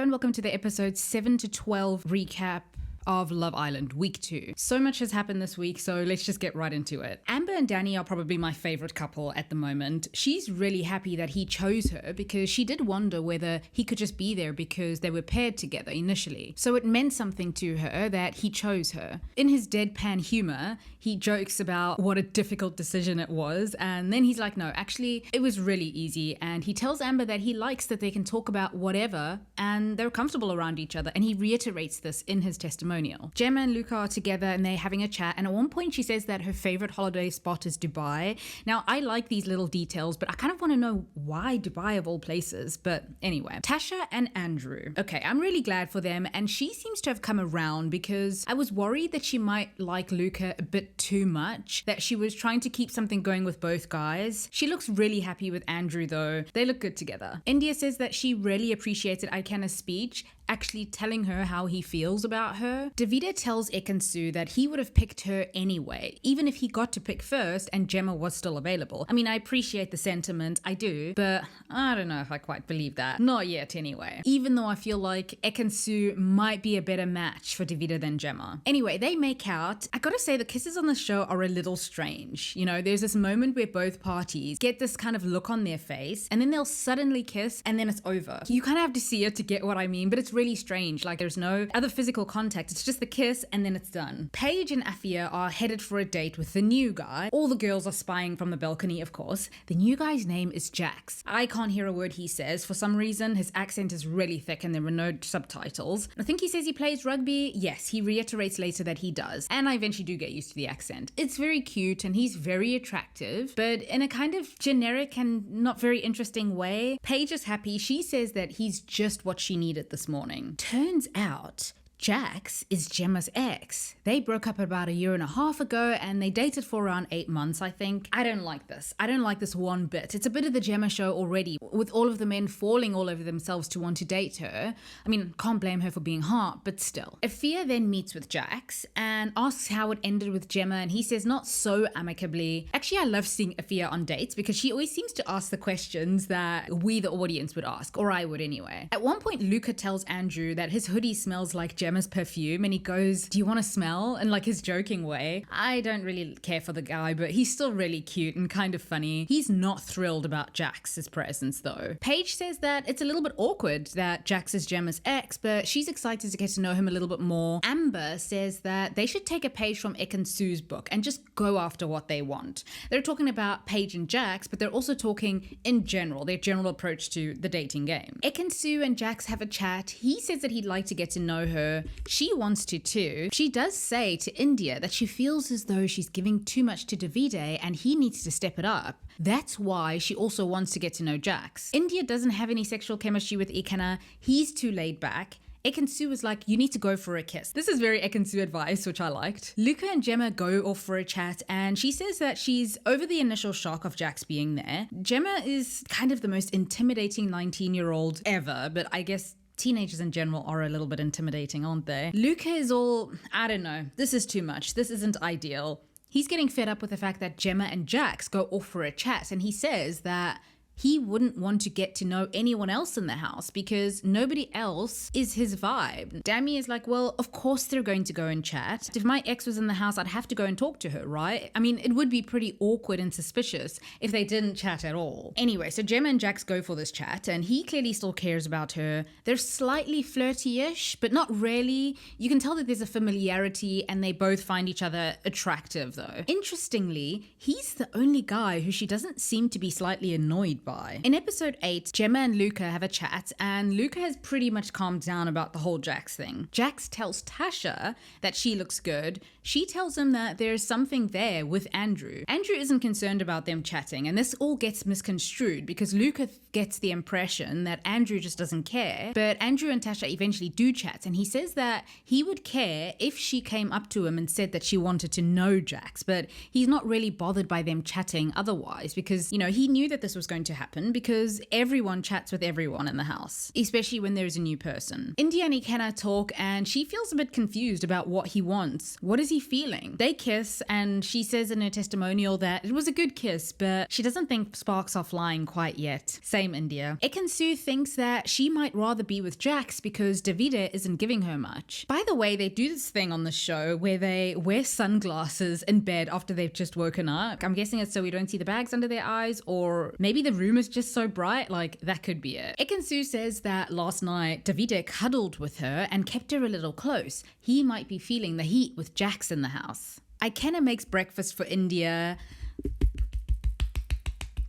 and welcome to the episode 7 to 12 recap of Love Island week 2. So much has happened this week, so let's just get right into it. Amber and Danny are probably my favorite couple at the moment. She's really happy that he chose her because she did wonder whether he could just be there because they were paired together initially. So it meant something to her that he chose her. In his deadpan humor, he jokes about what a difficult decision it was, and then he's like, no, actually, it was really easy, and he tells Amber that he likes that they can talk about whatever and they're comfortable around each other, and he reiterates this in his testimonial. Gemma and Luca are together and they're having a chat, and at one point she says that her favorite holiday spot is Dubai. Now, I like these little details, but I kind of want to know why Dubai of all places. But anyway, Tasha and Andrew. Okay, I'm really glad for them, and she seems to have come around because I was worried that she might like Luca a bit too much, that she was trying to keep something going with both guys. She looks really happy with Andrew though. They look good together. India says that she really appreciated Aikana's speech, actually telling her how he feels about her. Davide tells Ekin-Su that he would have picked her anyway, even if he got to pick first and Gemma was still available. I mean, I appreciate the sentiment, I do, but I don't know if I quite believe that. Not yet anyway. Even though I feel like Ekin-Su might be a better match for Davide than Gemma. Anyway, they make out. I gotta say, the kisses on the show are a little strange. You know, there's this moment where both parties get this kind of look on their face and then they'll suddenly kiss and then it's over. You kind of have to see it to get what I mean, but it's really strange. Like, there's no other physical contact. It's just the kiss and then it's done. Paige and Afia are headed for a date with the new guy. All the girls are spying from the balcony, of course. The new guy's name is Jax. I can't hear a word he says. For some reason, his accent is really thick and there were no subtitles. I think he says he plays rugby. Yes, he reiterates later that he does. And I eventually do get used to the accent. It's very cute and he's very attractive, but in a kind of generic and not very interesting way. Paige is happy. She says that he's just what she needed this morning. Turns out Jax is Gemma's ex. They broke up about 1.5 years ago and they dated for around 8 months, I think. I don't like this. I don't like this one bit. It's a bit of the Gemma show already, with all of the men falling all over themselves to want to date her. I mean, can't blame her for being hot, but still. Afia then meets with Jax and asks how it ended with Gemma, and he says not so amicably. Actually, I love seeing Afia on dates because she always seems to ask the questions that we, the audience, would ask, or I would anyway. At one point, Luca tells Andrew that his hoodie smells like Gemma's perfume, and he goes, do you want to smell? In like his joking way. I don't really care for the guy, but he's still really cute and kind of funny. He's not thrilled about Jax's presence though. Paige says that it's a little bit awkward that Jax is Gemma's ex, but she's excited to get to know him a little bit more. Amber says that they should take a page from Ekin-Su's book and just go after what they want. They're talking about Paige and Jax, but they're also talking in general, their general approach to the dating game. Ekin-Su and Jax have a chat. He says that he'd like to get to know her. She wants to too. She does say to India that she feels as though she's giving too much to Davide and he needs to step it up. That's why she also wants to get to know Jax. India doesn't have any sexual chemistry with Ikana. He's too laid back. Ekin-Su was like, you need to go for a kiss. This is very Ekin-Su advice, which I liked. Luca and Gemma go off for a chat, and she says that she's over the initial shock of Jax being there. Gemma is kind of the most intimidating 19-year-old ever, but I guess teenagers in general are a little bit intimidating, aren't they? Luca is all, I don't know, this is too much. This isn't ideal. He's getting fed up with the fact that Gemma and Jax go off for a chat, and he says that he wouldn't want to get to know anyone else in the house because nobody else is his vibe. Dami is like, well, of course they're going to go and chat. If my ex was in the house, I'd have to go and talk to her, right? I mean, it would be pretty awkward and suspicious if they didn't chat at all. Anyway, so Gemma and Jax go for this chat and he clearly still cares about her. They're slightly flirty-ish, but not really. You can tell that there's a familiarity and they both find each other attractive though. Interestingly, he's the only guy who she doesn't seem to be slightly annoyed by. In episode 8, Gemma and Luca have a chat and Luca has pretty much calmed down about the whole Jax thing. Jax tells Tasha that she looks good. She tells him that there's something there with Andrew. Andrew isn't concerned about them chatting, and this all gets misconstrued because Luca gets the impression that Andrew just doesn't care, but Andrew and Tasha eventually do chat, and he says that he would care if she came up to him and said that she wanted to know Jax, but he's not really bothered by them chatting otherwise because, you know, he knew that this was going to to happen because everyone chats with everyone in the house, especially when there's a new person. India and Ikenna talk and she feels a bit confused about what he wants. What is he feeling? They kiss and she says in her testimonial that it was a good kiss, but she doesn't think sparks are flying quite yet. Same India. Ekin-Su thinks that she might rather be with Jax because Davide isn't giving her much. By the way, they do this thing on the show where they wear sunglasses in bed after they've just woken up. I'm guessing it's so we don't see the bags under their eyes, or maybe the room is just so bright, like that could be it. Ekin-Su says that last night Davide cuddled with her and kept her a little close. He might be feeling the heat with Jax in the house. Ikenna makes breakfast for India.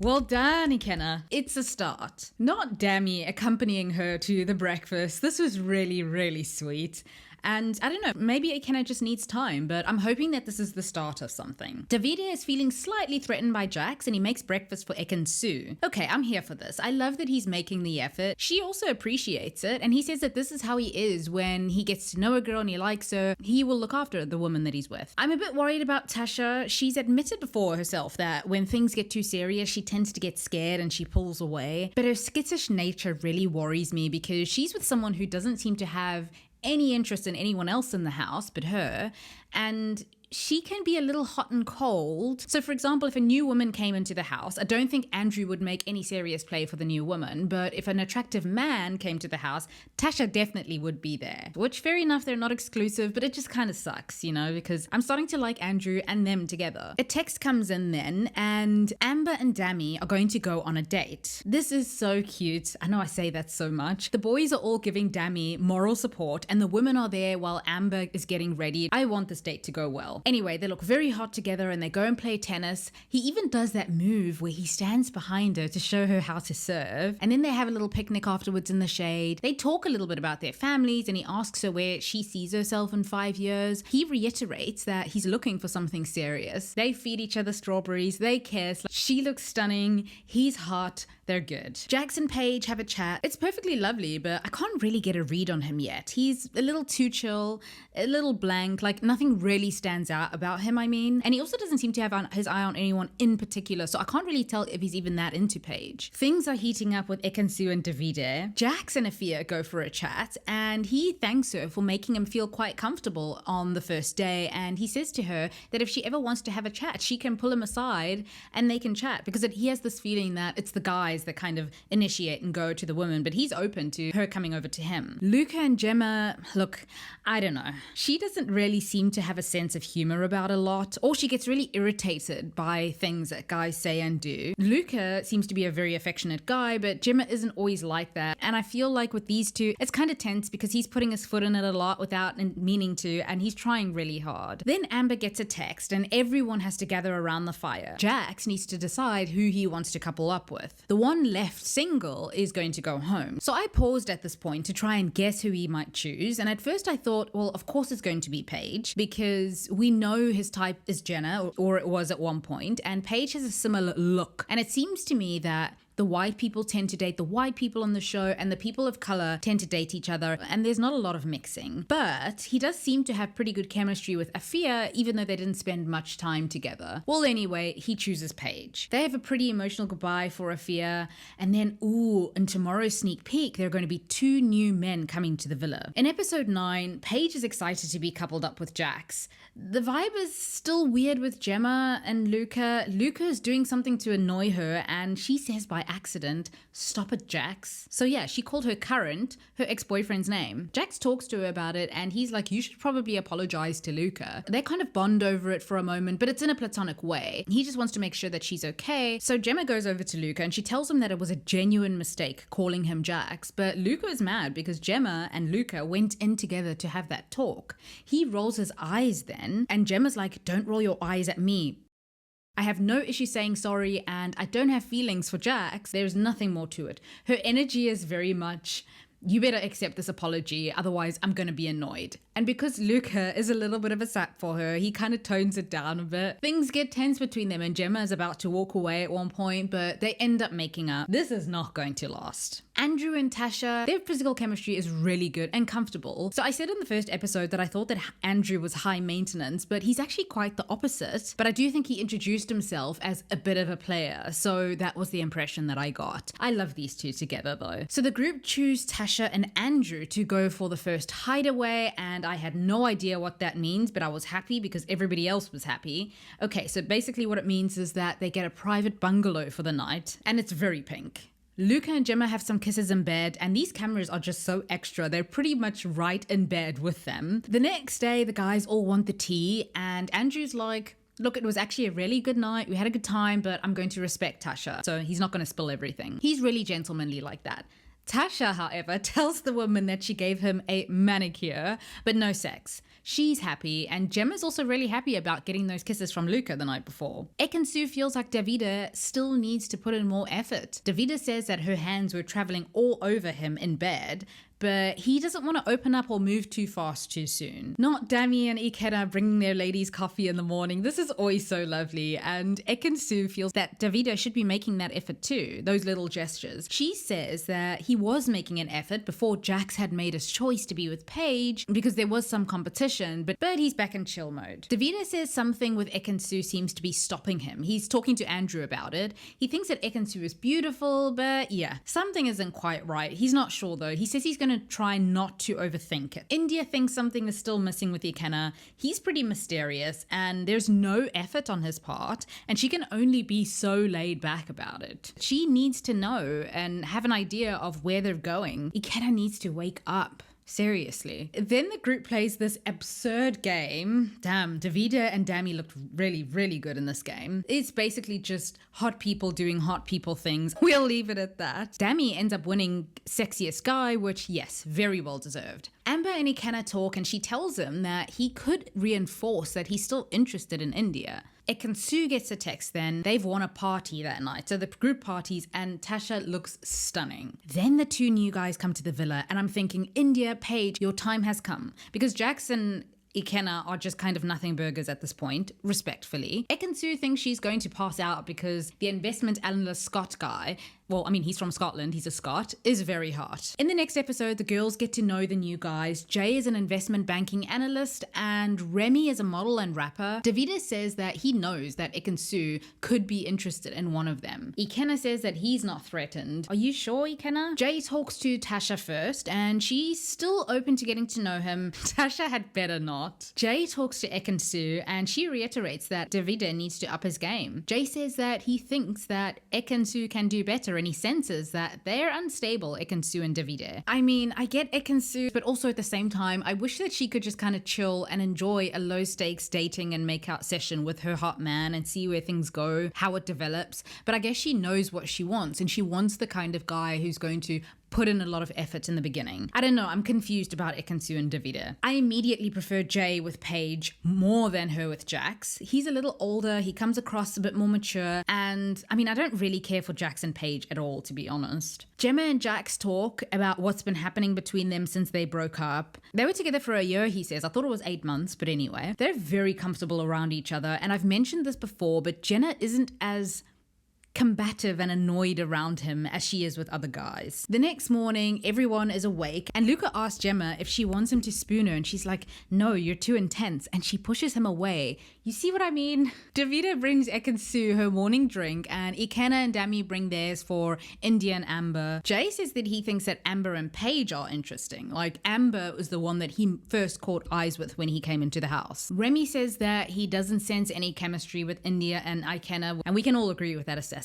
Well done, Ikenna. It's a start. Not Dami accompanying her to the breakfast. This was really, really sweet. And I don't know, maybe Ikenna just needs time, but I'm hoping that this is the start of something. Davide is feeling slightly threatened by Jax and he makes breakfast for Ekin-Su. Okay, I'm here for this. I love that he's making the effort. She also appreciates it, and he says that this is how he is when he gets to know a girl and he likes her. He will look after the woman that he's with. I'm a bit worried about Tasha. She's admitted before herself that when things get too serious, she tends to get scared and she pulls away. But her skittish nature really worries me because she's with someone who doesn't seem to have any interest in anyone else in the house but her, and she can be a little hot and cold. So for example, if a new woman came into the house, I don't think Andrew would make any serious play for the new woman, but if an attractive man came to the house, Tasha definitely would be there. Which, fair enough, they're not exclusive, but it just kind of sucks, you know, because I'm starting to like Andrew and them together. A text comes in then, and Amber and Dami are going to go on a date. This is so cute. I know I say that so much. The boys are all giving Dami moral support, and the women are there while Amber is getting ready. I want this date to go well. Anyway, they look very hot together and they go and play tennis. He even does that move where he stands behind her to show her how to serve. And then they have a little picnic afterwards in the shade. They talk a little bit about their families and he asks her where she sees herself in 5 years. He reiterates that he's looking for something serious. They feed each other strawberries. They kiss. She looks stunning. He's hot. They're good. Jax and Paige have a chat. It's perfectly lovely, but I can't really get a read on him yet. He's a little too chill, a little blank, like nothing really stands out about him, I mean. And he also doesn't seem to have his eye on anyone in particular, so I can't really tell if he's even that into Paige. Things are heating up with Ekin-Su and Davide. Jax and Afia go for a chat, and he thanks her for making him feel quite comfortable on the first day, and he says to her that if she ever wants to have a chat, she can pull him aside and they can chat, because he has this feeling that it's the guys that kind of initiate and go to the woman, but he's open to her coming over to him. Luca and Gemma, look, I don't know. She doesn't really seem to have a sense of humor about a lot, or she gets really irritated by things that guys say and do. Luca seems to be a very affectionate guy, but Gemma isn't always like that, and I feel like with these two, it's kind of tense because he's putting his foot in it a lot without meaning to, and he's trying really hard. Then Amber gets a text, and everyone has to gather around the fire. Jax needs to decide who he wants to couple up with. The one left single is going to go home. So I paused at this point to try and guess who he might choose, and at first I thought, well, of course it's going to be Paige, because we know his type is Jenna, or it was at one point, and Paige has a similar look. And it seems to me that the white people tend to date the white people on the show, and the people of color tend to date each other, and there's not a lot of mixing. But he does seem to have pretty good chemistry with Afia, even though they didn't spend much time together. Well, anyway, he chooses Paige. They have a pretty emotional goodbye for Afia, and then, in tomorrow's sneak peek, there are going to be 2 new men coming to the villa. In episode 9, Paige is excited to be coupled up with Jax. The vibe is still weird with Gemma and Luca. Luca is doing something to annoy her, and she says by accident, "Stop it, Jax." So yeah, she called her current, her ex-boyfriend's name. Jax talks to her about it, and he's like, you should probably apologize to Luca. They kind of bond over it for a moment, but it's in a platonic way. He just wants to make sure that she's okay. So Gemma goes over to Luca, and she tells him that it was a genuine mistake calling him Jax, but Luca is mad because Gemma and Luca went in together to have that talk. He rolls his eyes then, and Gemma's like, "Don't roll your eyes at me. I have no issue saying sorry, and I don't have feelings for Jax." There's nothing more to it. Her energy is very much, you better accept this apology, otherwise I'm going to be annoyed. And because Luca is a little bit of a sap for her, he kind of tones it down a bit. Things get tense between them, and Gemma is about to walk away at one point, but they end up making up. This is not going to last. Andrew and Tasha, their physical chemistry is really good and comfortable. So I said in the first episode that I thought that Andrew was high maintenance, but he's actually quite the opposite. But I do think he introduced himself as a bit of a player, so that was the impression that I got. I love these two together though. So the group choose Tasha and Andrew to go for the first hideaway, and I had no idea what that means, but I was happy because everybody else was happy. Okay, so basically what it means is that they get a private bungalow for the night, and it's very pink. Luca and Gemma have some kisses in bed, and these cameras are just so extra. They're pretty much right in bed with them. The next day, the guys all want the tea, and Andrew's like, look, it was actually a really good night. We had a good time, but I'm going to respect Tasha. So he's not going to spill everything. He's really gentlemanly like that. Tasha, however, tells the woman that she gave him a manicure, but no sex. She's happy, and Gemma's also really happy about getting those kisses from Luca the night before. Ekin-Su feels like Davide still needs to put in more effort. Davide says that her hands were traveling all over him in bed, but he doesn't want to open up or move too fast too soon. Not Dami and Ikenna bringing their ladies coffee in the morning. This is always so lovely, and Ekin-Su feels that Davide should be making that effort too, those little gestures. She says that he was making an effort before Jax had made his choice to be with Paige because there was some competition, but he's back in chill mode. Davide says something with Ekin-Su seems to be stopping him. He's talking to Andrew about it. He thinks that Ekin-Su is beautiful, but yeah, something isn't quite right. He's not sure though. He says he's going to try not to overthink it. India thinks something is still missing with Ikenna. He's pretty mysterious and there's no effort on his part, and she can only be so laid back about it. She needs to know and have an idea of where they're going. Ikenna needs to wake up. Seriously. Then the group plays this absurd game. Damn, Davide and Dami looked really, really good in this game. It's basically just hot people doing hot people things. We'll leave it at that. Dami ends up winning sexiest guy, which, yes, very well deserved. Amber and Ikenna talk, and she tells him that he could reinforce that he's still interested in India. Ekin-Su gets a text then. They've won a party that night. So the group parties, and Tasha looks stunning. Then the two new guys come to the villa, and I'm thinking, India, Paige, your time has come. Because Jax and Ikenna are just kind of nothing burgers at this point, respectfully. Ekin-Su thinks she's going to pass out because the investment analyst Scott guy, well, I mean, he's from Scotland, he's a Scot, is very hot. In the next episode, the girls get to know the new guys. Jay is an investment banking analyst, and Remy is a model and rapper. Davide says that he knows that Ekin-Su could be interested in one of them. Ikenna says that he's not threatened. Are you sure, Ikenna? Jay talks to Tasha first, and she's still open to getting to know him. Tasha had better not. Jay talks to Ekin-Su, and she reiterates that Davide needs to up his game. Jay says that he thinks that Ekin-Su can do better, and he senses that they're unstable, Ekin-Su and Davide. I mean, I get Ekin-Su, but also at the same time, I wish that she could just kind of chill and enjoy a low-stakes dating and make-out session with her hot man and see where things go, how it develops. But I guess she knows what she wants, and she wants the kind of guy who's going to put in a lot of effort in the beginning. I don't know, I'm confused about Ekin-Su and Davide. I immediately prefer Jay with Paige more than her with Jax. He's a little older, he comes across a bit more mature, and I mean, I don't really care for Jax and Paige at all, to be honest. Gemma and Jax talk about what's been happening between them since they broke up. They were together for a year, he says. I thought it was 8 months, but anyway. They're very comfortable around each other, and I've mentioned this before, but Jenna isn't as combative and annoyed around him as she is with other guys. The next morning, everyone is awake, and Luca asks Gemma if she wants him to spoon her, and she's like, no, you're too intense, and she pushes him away. You see what I mean? Davide brings Ekin-Su her morning drink, and Ikenna and Dami bring theirs for India and Amber. Jay says that he thinks that Amber and Paige are interesting. Like, Amber was the one that he first caught eyes with when he came into the house. Remy says that he doesn't sense any chemistry with India and Ikenna, and we can all agree with that assessment.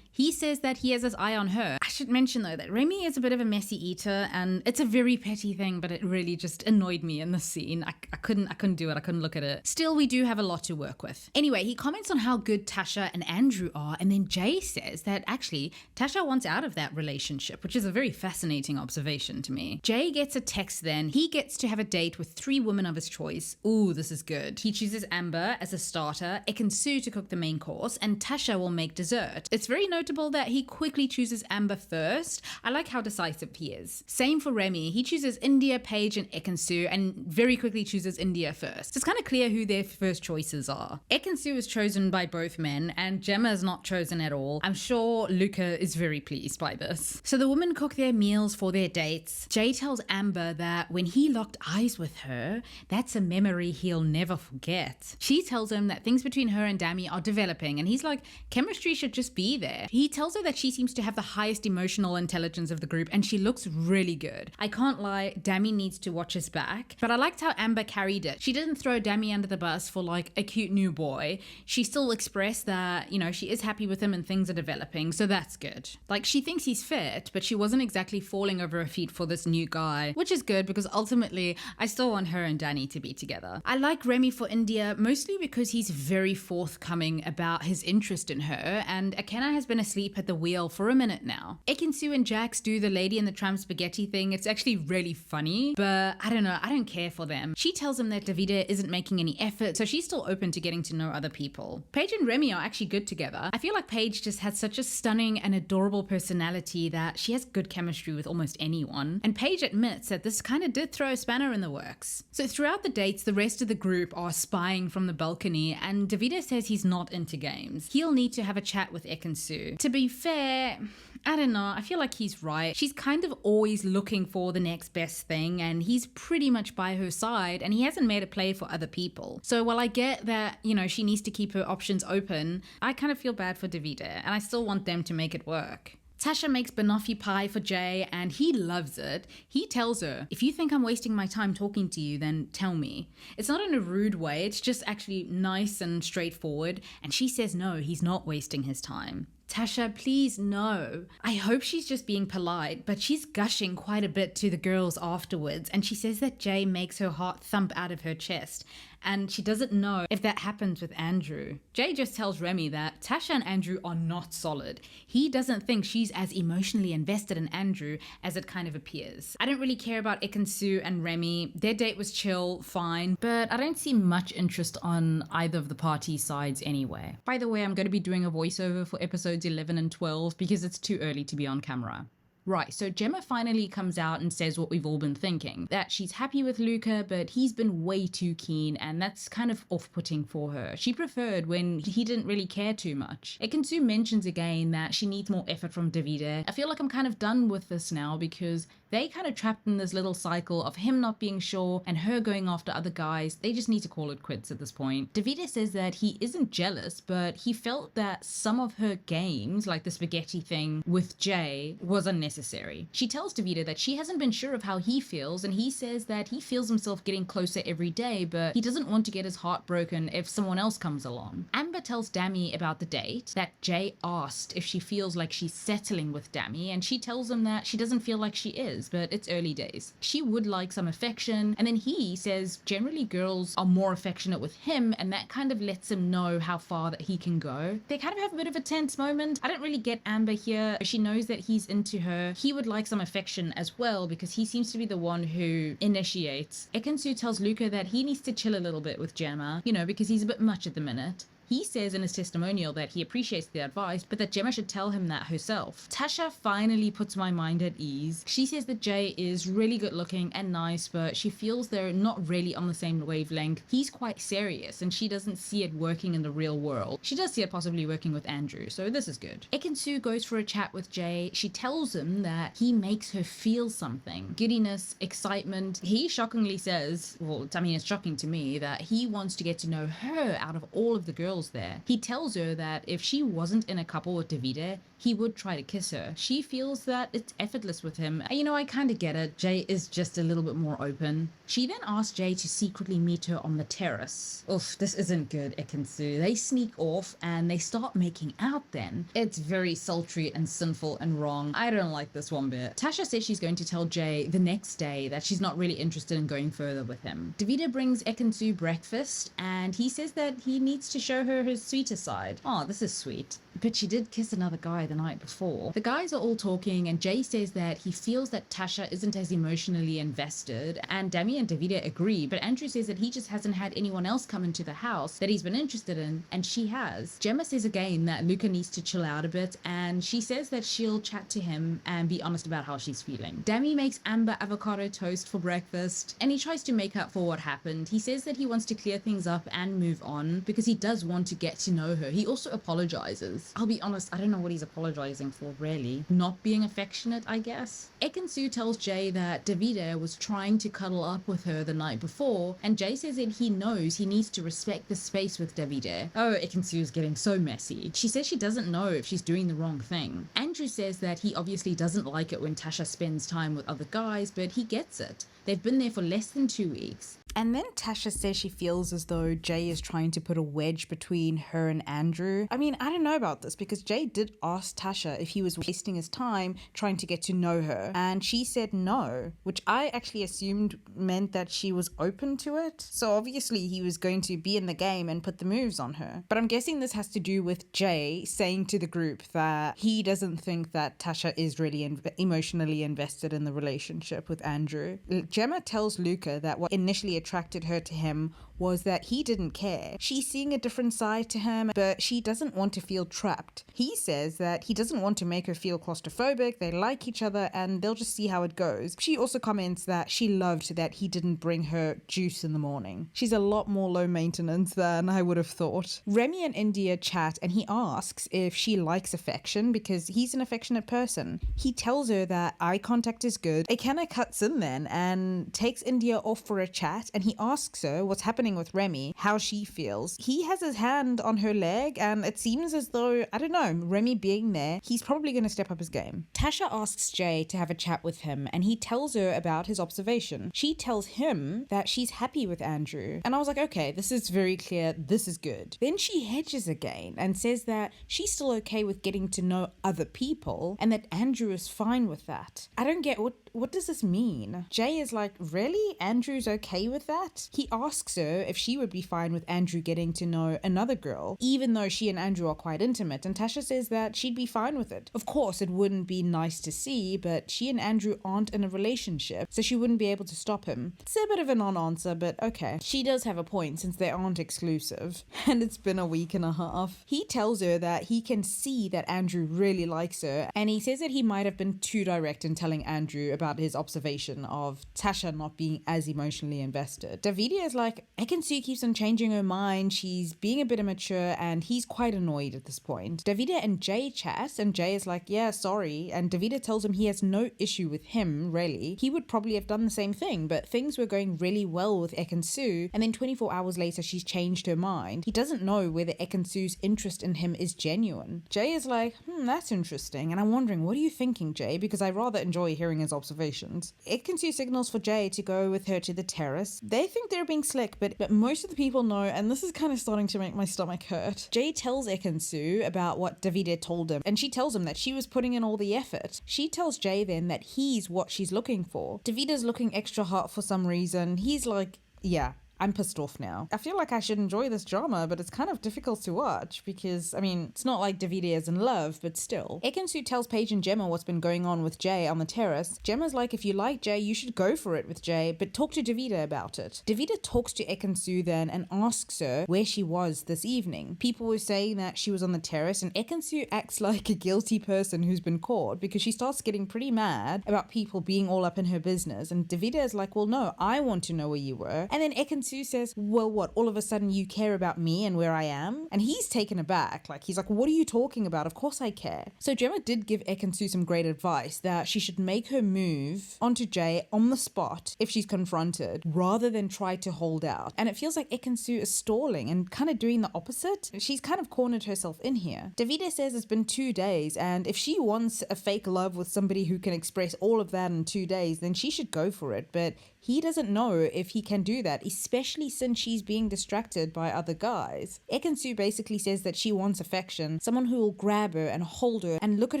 He says that he has his eye on her. I should mention though that Remy is a bit of a messy eater, and it's a very petty thing, but it really just annoyed me in the scene. I couldn't do it. I couldn't look at it. Still, we do have a lot to work with. Anyway, he comments on how good Tasha and Andrew are, and then Jay says that actually Tasha wants out of that relationship, which is a very fascinating observation to me. Jay gets a text then. He gets to have a date with 3 women of his choice. Ooh, this is good. He chooses Amber as a starter, Ekin-Su to cook the main course, and Tasha will make dessert. It's very notable that he quickly chooses Amber first. I like how decisive he is. Same for Remy. He chooses India, Paige, and Ekin-Su, and very quickly chooses India first. It's kind of clear who their first choices are. Ekin-Su is chosen by both men, and Gemma is not chosen at all. I'm sure Luca is very pleased by this. So the women cook their meals for their dates. Jay tells Amber that when he locked eyes with her, that's a memory he'll never forget. She tells him that things between her and Dami are developing, and he's like, chemistry should just be there. He tells her that she seems to have the highest emotional intelligence of the group, and she looks really good. I can't lie, Dami needs to watch his back, but I liked how Amber carried it. She didn't throw Dami under the bus for like a cute new boy. She still expressed that, you know, she is happy with him and things are developing, so that's good. Like, she thinks he's fit, but she wasn't exactly falling over her feet for this new guy, which is good because ultimately I still want her and Danny to be together. I like Remy for India mostly because he's very forthcoming about his interest in her, and Akena has been asleep at the wheel for a minute now. Ekin-Su and Jax do the Lady and the Tramp spaghetti thing. It's actually really funny, but I don't know, I don't care for them. She tells him that Davide isn't making any effort, so she's still open to getting to know other people. Paige and Remy are actually good together. I feel like Paige just has such a stunning and adorable personality that she has good chemistry with almost anyone, and Paige admits that this kind of did throw a spanner in the works. So throughout the dates, the rest of the group are spying from the balcony, and Davide says he's not into games. He'll need to have a chat with Ekin-Su. To be fair, I don't know, I feel like he's right. She's kind of always looking for the next best thing, and he's pretty much by her side, and he hasn't made a play for other people. So while I get that, you know, she needs to keep her options open, I kind of feel bad for Davide, and I still want them to make it work. Tasha makes banoffee pie for Jay, and he loves it. He tells her, if you think I'm wasting my time talking to you, then tell me. It's not in a rude way, it's just actually nice and straightforward, and she says no, he's not wasting his time. Tasha, please no. I hope she's just being polite, but she's gushing quite a bit to the girls afterwards, and she says that Jay makes her heart thump out of her chest, and she doesn't know if that happens with Andrew. Jay just tells Remy that Tasha and Andrew are not solid. He doesn't think she's as emotionally invested in Andrew as it kind of appears. I don't really care about Ekin-Su and Remy. Their date was chill, fine, but I don't see much interest on either of the party sides anyway. By the way, I'm going to be doing a voiceover for episodes 11 and 12 because it's too early to be on camera. Right, so Gemma finally comes out and says what we've all been thinking, that she's happy with Luca, but he's been way too keen, and that's kind of off-putting for her. She preferred when he didn't really care too much. Ekin-Su mentions again that she needs more effort from Davide. I feel like I'm kind of done with this now because they kind of trapped in this little cycle of him not being sure and her going after other guys. They just need to call it quits at this point. Davide says that he isn't jealous, but he felt that some of her games, like the spaghetti thing with Jay, was unnecessary. She tells Davide that she hasn't been sure of how he feels, and he says that he feels himself getting closer every day, but he doesn't want to get his heart broken if someone else comes along. Amber tells Dami about the date, that Jay asked if she feels like she's settling with Dami, and she tells him that she doesn't feel like she is, but it's early days. She would like some affection, and then he says generally girls are more affectionate with him, and that kind of lets him know how far that he can go. They kind of have a bit of a tense moment. I don't really get Amber here. She knows that he's into her. He would like some affection as well because he seems to be the one who initiates. Ekin-Su tells Luca that he needs to chill a little bit with Gemma, you know, because he's a bit much at the minute. He says in his testimonial that he appreciates the advice, but that Gemma should tell him that herself. Tasha finally puts my mind at ease. She says that Jay is really good looking and nice, but she feels they're not really on the same wavelength. He's quite serious, and she doesn't see it working in the real world. She does see it possibly working with Andrew, so this is good. Ekin-Su goes for a chat with Jay. She tells him that he makes her feel something. Giddiness, excitement. He shockingly says, well, I mean, it's shocking to me, that he wants to get to know her out of all of the girls there. He tells her that if she wasn't in a couple with Davide, he would try to kiss her. She feels that it's effortless with him. And you know, I kind of get it. Jay is just a little bit more open. She then asks Jay to secretly meet her on the terrace. Oof, this isn't good, Ekin-Su. They sneak off and they start making out then. It's very sultry and sinful and wrong. I don't like this one bit. Tasha says she's going to tell Jay the next day that she's not really interested in going further with him. Davide brings Ekin-Su breakfast and he says that he needs to show her his sweeter side. Oh, this is sweet. but she did kiss another guy the night before. The guys are all talking, and Jay says that he feels that Tasha isn't as emotionally invested, and Dami and Davide agree, but Andrew says that he just hasn't had anyone else come into the house that he's been interested in, and she has. Gemma says again that Luca needs to chill out a bit, and she says that she'll chat to him and be honest about how she's feeling. Dami makes Amber avocado toast for breakfast, and he tries to make up for what happened. He says that he wants to clear things up and move on because he does want to get to know her. He also apologizes. I'll be honest, I don't know what he's apologizing for, really. Not being affectionate, I guess. Ekin-Su tells Jay that Davide was trying to cuddle up with her the night before, and Jay says that he knows he needs to respect the space with Davide. Oh, Ekin-Su is getting so messy. She says she doesn't know if she's doing the wrong thing. Andrew says that he obviously doesn't like it when Tasha spends time with other guys, but he gets it. They've been there for less than 2 weeks. And then Tasha says she feels as though Jay is trying to put a wedge between her and Andrew. I mean, I don't know about this because Jay did ask Tasha if he was wasting his time trying to get to know her, and she said no, which I actually assumed meant that she was open to it. So obviously he was going to be in the game and put the moves on her. But I'm guessing this has to do with Jay saying to the group that he doesn't think that Tasha is really emotionally invested in the relationship with Andrew. Gemma tells Luca that what initially attracted her to him was that he didn't care. She's seeing a different side to him, but she doesn't want to feel trapped. He says that he doesn't want to make her feel claustrophobic, they like each other, and they'll just see how it goes. She also comments that she loved that he didn't bring her juice in the morning. She's a lot more low maintenance than I would have thought. Remy and India chat, and he asks if she likes affection because he's an affectionate person. He tells her that eye contact is good. Ekena cuts in then and takes India off for a chat, and he asks her what's happening with Remy, how she feels. He has his hand on her leg, and it seems as though, I don't know, Remy being there, he's probably going to step up his game. Tasha asks Jay to have a chat with him, and he tells her about his observation. She tells him that she's happy with Andrew, and I was like, okay, this is very clear, this is good. Then she hedges again and says that she's still okay with getting to know other people, and that Andrew is fine with that. I don't get what does this mean? Jay is like, really? Andrew's okay with that? He asks her if she would be fine with Andrew getting to know another girl, even though she and Andrew are quite intimate, and Tasha says that she'd be fine with it. Of course, it wouldn't be nice to see, but she and Andrew aren't in a relationship, so she wouldn't be able to stop him. It's a bit of a non-answer, but okay. She does have a point since they aren't exclusive, and it's been a week and a half. He tells her that he can see that Andrew really likes her, and he says that he might have been too direct in telling Andrew about his observation of Tasha not being as emotionally invested. Davide is like, Ekin-Su keeps on changing her mind, she's being a bit immature, and he's quite annoyed at this point. Davide and Jay chat, and Jay is like, yeah, sorry, and Davide tells him he has no issue with him, really. He would probably have done the same thing, but things were going really well with Ekin-Su, and then 24 hours later she's changed her mind. He doesn't know whether Ekin-Su's interest in him is genuine. Jay is like, that's interesting, and I'm wondering, what are you thinking, Jay? Because I rather enjoy hearing his observations. Ekin-Su signals for Jay to go with her to the terrace. They think they're being slick, but most of the people know, and this is kind of starting to make my stomach hurt. Jay tells Ekin-Su about what Davide told him, and she tells him that she was putting in all the effort. She tells Jay then that he's what she's looking for. Davide's looking extra hot for some reason. He's like, yeah, I'm pissed off now. I feel like I should enjoy this drama, but it's kind of difficult to watch because, I mean, it's not like Davide is in love, but still. Ekin-Su tells Paige and Gemma what's been going on with Jay on the terrace. Gemma's like, if you like Jay, you should go for it with Jay, but talk to Davide about it. Davide talks to Ekin-Su then and asks her where she was this evening. People were saying that she was on the terrace, and Ekin-Su acts like a guilty person who's been caught because she starts getting pretty mad about people being all up in her business, and Davide is like, well, no, I want to know where you were. And then Ekin-Su says, well, what, all of a sudden you care about me and where I am? And he's taken aback. Like, he's like, what are you talking about? Of course I care. So Gemma did give Ekin-Su some great advice that she should make her move onto Jay on the spot if she's confronted, rather than try to hold out. And it feels like Ekin-Su is stalling and kind of doing the opposite. She's kind of cornered herself in here. Davide says it's been 2 days, and if she wants a fake love with somebody who can express all of that in 2 days, then she should go for it. But he doesn't know if he can do that, especially especially since she's being distracted by other guys. Ekin-Su basically says that she wants affection, someone who will grab her and hold her and look at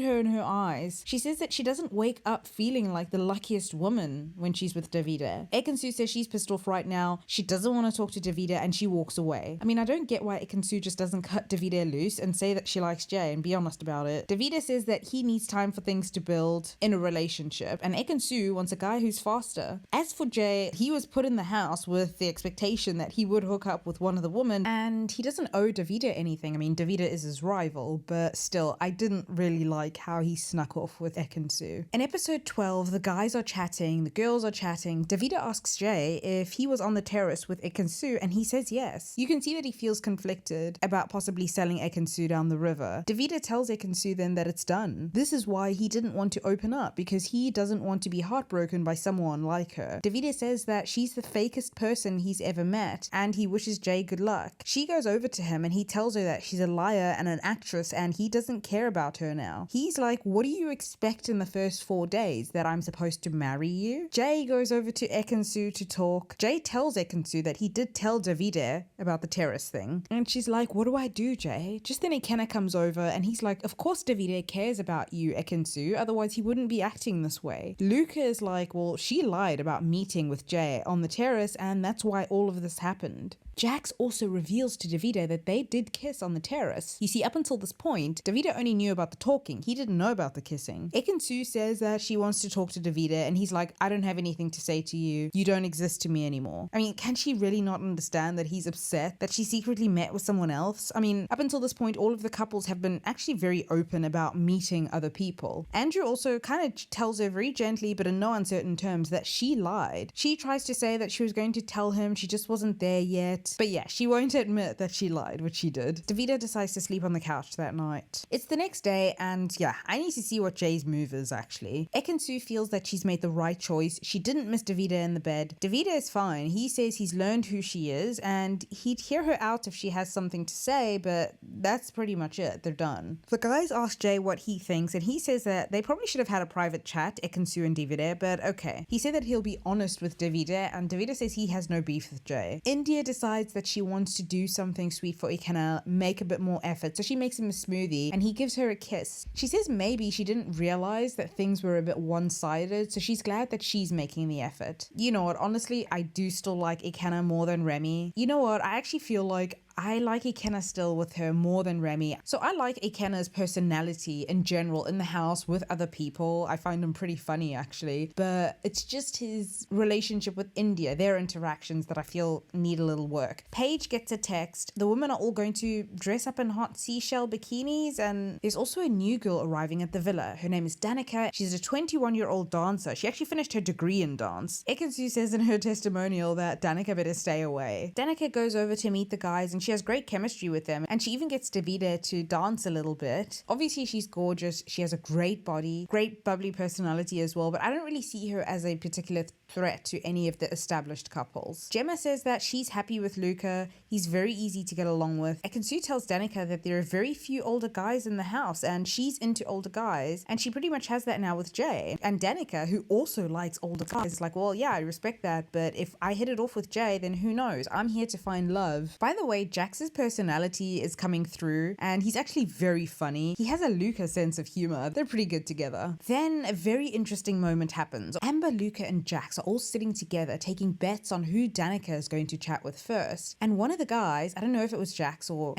her in her eyes. She says that she doesn't wake up feeling like the luckiest woman when she's with Davide. Ekin-Su says she's pissed off right now, she doesn't want to talk to Davide, and she walks away. I mean, I don't get why Ekin-Su just doesn't cut Davide loose and say that she likes Jay and be honest about it. Davide says that he needs time for things to build in a relationship, and Ekin-Su wants a guy who's faster. As for Jay, he was put in the house with the expectation that he would hook up with one of the women, and he doesn't owe Davide anything. I mean, Davide is his rival, but still, I didn't really like how he snuck off with Ekin-Su. In episode 12, the guys are chatting, the girls are chatting. Davide asks Jay if he was on the terrace with Ekin-Su, and he says yes. You can see that he feels conflicted about possibly selling Ekin-Su down the river. Davide tells Ekin-Su then that it's done. This is why he didn't want to open up, because he doesn't want to be heartbroken by someone like her. Davide says that she's the fakest person he's ever met, and he wishes Jay good luck. She goes over to him and he tells her that she's a liar and an actress and he doesn't care about her now. He's like, what do you expect in the first 4 days? That I'm supposed to marry you? Jay goes over to Ekin-Su to talk. Jay tells Ekin-Su that he did tell Davide about the terrace thing, and she's like, what do I do, Jay? Just then Ikenna comes over and he's like, of course Davide cares about you, Ekin-Su, otherwise he wouldn't be acting this way. Luca is like, well, she lied about meeting with Jay on the terrace and that's why all of this happened. Jax also reveals to Davide that they did kiss on the terrace. You see, up until this point, Davide only knew about the talking. He didn't know about the kissing. Ekin-Su says that she wants to talk to Davide and he's like, I don't have anything to say to you. You don't exist to me anymore. I mean, can she really not understand that he's upset that she secretly met with someone else? I mean, up until this point, all of the couples have been actually very open about meeting other people. Andrew also kind of tells her very gently, but in no uncertain terms, that she lied. She tries to say that she was going to tell him, she just wasn't there yet. But yeah, she won't admit that she lied, which she did. Davide decides to sleep on the couch that night. It's the next day, and yeah, I need to see what Jay's move is actually. Ekin-Su feels that she's made the right choice. She didn't miss Davide in the bed. Davide is fine. He says he's learned who she is, and he'd hear her out if she has something to say, but that's pretty much it. They're done. The guys ask Jay what he thinks, and he says that they probably should have had a private chat, Ekin-Su and Davide, but okay. He said that he'll be honest with Davide, and Davide says he has no beef with Jay. India decides that she wants to do something sweet for Ikenna, make a bit more effort, so she makes him a smoothie and he gives her a kiss. She says maybe she didn't realize that things were a bit one-sided, so she's glad that she's making the effort. You know what, honestly, I do still like Ikenna more than Remy. You know what, I actually feel like I like Ikenna still with her more than Remy. So I like Ikenna's personality in general in the house with other people. I find him pretty funny actually, but it's just his relationship with India, their interactions that I feel need a little work. Paige gets a text. The women are all going to dress up in hot seashell bikinis, and there's also a new girl arriving at the villa. Her name is Danica. She's a 21-year-old dancer. She actually finished her degree in dance. Ekin-Su says in her testimonial that Danica better stay away. Danica goes over to meet the guys and she has great chemistry with them, and she even gets Davide to dance a little bit. Obviously she's gorgeous, she has a great body, great bubbly personality as well, but I don't really see her as a particular threat to any of the established couples. Gemma says that she's happy with Luca, he's very easy to get along with. Ekin-Su tells Danica that there are very few older guys in the house and she's into older guys, and she pretty much has that now with Jay. And Danica, who also likes older guys, is like, well, yeah, I respect that, but if I hit it off with Jay, then who knows? I'm here to find love. By the way, Jax's personality is coming through and he's actually very funny. He has a Luca sense of humor. They're pretty good together. Then a very interesting moment happens. Amber, Luca, and Jax are all sitting together taking bets on who Danica is going to chat with first. And one of the guys, I don't know if it was Jax or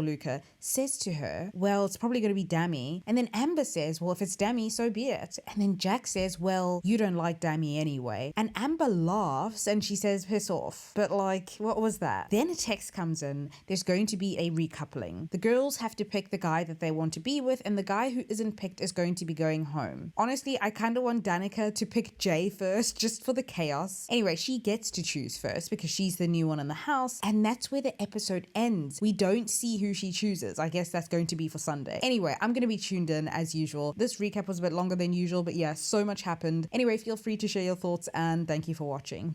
Luca, says to her, well, it's probably going to be Dami. And then Amber says, well, if it's Dami, so be it. And then Jax says, well, you don't like Dami anyway. And Amber laughs and she says, piss off. But like, what was that? Then a text comes in. There's going to be a recoupling. The girls have to pick the guy that they want to be with, and the guy who isn't picked is going to be going home. Honestly, I kind of want Danica to pick Jay first, just for the chaos. Anyway, she gets to choose first because she's the new one in the house, and that's where the episode ends. We don't see who she chooses. I guess that's going to be for Sunday. Anyway, I'm going to be tuned in as usual. This recap was a bit longer than usual, but yeah, so much happened. Anyway, feel free to share your thoughts, and thank you for watching.